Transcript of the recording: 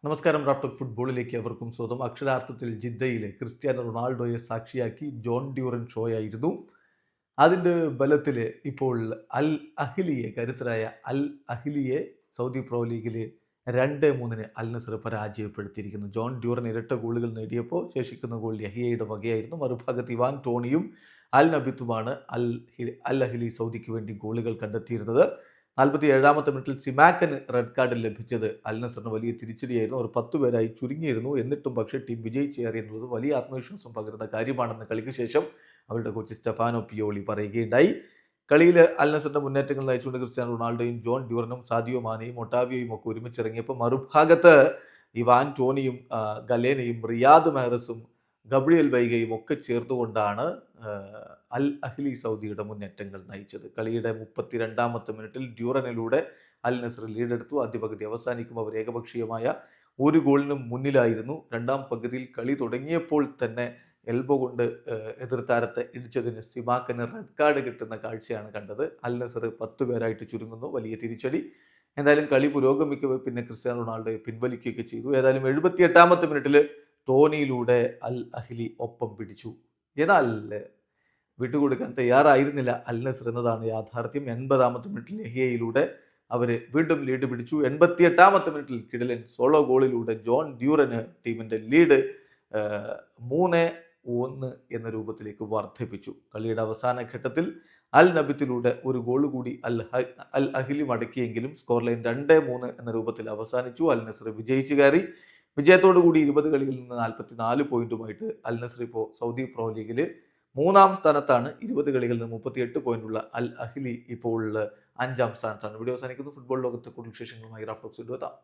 നമസ്കാരം. റാഫ്റ്റോക്ക് ഫുട്ബോളിലേക്ക് അവർക്കും സ്വന്തം. അക്ഷരാർത്ഥത്തിൽ ജിദ്ദയിലെ ക്രിസ്ത്യാനോ റൊണാൾഡോയെ സാക്ഷിയാക്കി ജോൺ ഡ്യൂറൻ ഷോയായിരുന്നു. അതിൻ്റെ ബലത്തിൽ ഇപ്പോൾ അൽ അഹ്ലിയെ, കരുത്തരായ അൽ അഹ്ലിയെ സൗദി പ്രോ ലീഗിൽ 2-3 അൽ നസർ പരാജയപ്പെടുത്തിയിരിക്കുന്നു. ജോൺ ഡ്യൂറൻ ഇരട്ട ഗോളുകൾ നേടിയപ്പോൾ ശേഷിക്കുന്ന ഗോൾ യഹിയയുടെ വകയായിരുന്നു. മറുഭാഗത്ത് ഇവാൻ ടോണിയും അൽ നബിത്തുമാണ് അൽ അഹ്ലി സൗദിക്ക് വേണ്ടി ഗോളുകൾ കണ്ടെത്തിയിരുന്നത്. 47-ാമത്തെ മിനിറ്റിൽ സിമാക്കന് റെഡ് കാർഡ് ലഭിച്ചത് അൽ നസറിന് വലിയ തിരിച്ചടിയായിരുന്നു. അവർ 10 പേരായി ചുരുങ്ങിയിരുന്നു. എന്നിട്ടും പക്ഷേ ടീം വിജയിച്ചേറി എന്നുള്ളത് വലിയ ആത്മവിശ്വാസം പകരുന്ന കാര്യമാണെന്ന് കളിക്ക് ശേഷം അവരുടെ കോച്ച് സ്റ്റെഫാനോ പിയോളി പറയുകയുണ്ടായി. കളിയിൽ അൽ നസറിന്റെ മുന്നേറ്റങ്ങൾ നയിച്ചുകൊണ്ട് ക്രിസ്ത്യാനോ റൊണാൾഡോയും ജോൺ ഡ്യൂറനും സാദിയോ മാനയും ഒട്ടാവിയോയും ഒക്കെ ഒരുമിച്ചിറങ്ങിയപ്പോൾ മറുഭാഗത്ത് ഇവാൻ ടോണിയും ഗലേനയും റിയാദ് മെഹ്റസും ഗബ്രിയൽ വൈഗയും ഒക്കെ ചേർത്തുകൊണ്ടാണ് അൽ അഹ്ലി സൗദിയുടെ മുന്നേറ്റങ്ങൾ നയിച്ചത്. കളിയുടെ 32-ാമത്തെ മിനിറ്റിൽ ഡ്യൂറനിലൂടെ അൽ നസർ ലീഡെടുത്തു. ആദ്യ പകുതി അവസാനിക്കുമ്പോൾ അവർ ഏകപക്ഷീയമായ ഒരു ഗോളിനും മുന്നിലായിരുന്നു. രണ്ടാം പകുതിയിൽ കളി തുടങ്ങിയപ്പോൾ തന്നെ എൽബോ കൊണ്ട് എതിർ താരത്തെ ഇടിച്ചതിന് സിമാക്കന് റെഡ് കാർഡ് കിട്ടുന്ന കാഴ്ചയാണ് കണ്ടത്. അൽ നസർ 10 പേരായിട്ട് ചുരുങ്ങുന്നു. വലിയ തിരിച്ചടി. എന്തായാലും കളി പുരോഗമിക്കവേ പിന്നെ ക്രിസ്ത്യാനോ റൊണാൾഡോയെ പിൻവലിക്കുകയൊക്കെ ചെയ്തു. ഏതായാലും 78-ാമത്തെ മിനിറ്റിൽ ടോണിയിലൂടെ അൽ അഹ്ലി ഒപ്പം പിടിച്ചു. എന്നാൽ വിട്ടുകൊടുക്കാൻ തയ്യാറായിരുന്നില്ല അൽ നസർ എന്നതാണ് യാഥാർത്ഥ്യം. 80-ാമത്തെ മിനിറ്റിൽ യഹിയയിലൂടെ അവർ വീണ്ടും ലീഡ് പിടിച്ചു. 88-ാമത്തെ മിനിറ്റിൽ കിടിലൻ സോളോ ഗോളിലൂടെ ജോൺ ഡ്യൂറന് ടീമിന്റെ ലീഡ് 3-1 എന്ന രൂപത്തിലേക്ക് വർദ്ധിപ്പിച്ചു. കളിയുടെ അവസാന ഘട്ടത്തിൽ അൽ നബിത്തിലൂടെ ഒരു ഗോൾ കൂടി അൽ അഹ്ലി മടക്കിയെങ്കിലും സ്കോർ ലൈൻ 2-3 എന്ന രൂപത്തിൽ അവസാനിച്ചു. അൽ നസർ വിജയിച്ചു കയറി. വിജയത്തോടു കൂടി 20 കളികളിൽ നിന്ന് 44 പോയിന്റുമായിട്ട് അൽ നസർ ഇപ്പോൾ സൗദി പ്രോ ലീഗിൽ 3-ാം സ്ഥാനത്താണ്. 20 കളികളിൽ നിന്ന് 38 പോയിന്റുള്ള അൽ അഹ്ലി ഇപ്പോൾ 5-ാം സ്ഥാനത്താണ്. വീഡിയോ അവസാനിക്കുന്നു. ഫുട്ബോൾ ലോകത്തെ കൂടുതൽ വിശേഷങ്ങളുമായി റാഫ്റ്റോക്സ് എത്താം.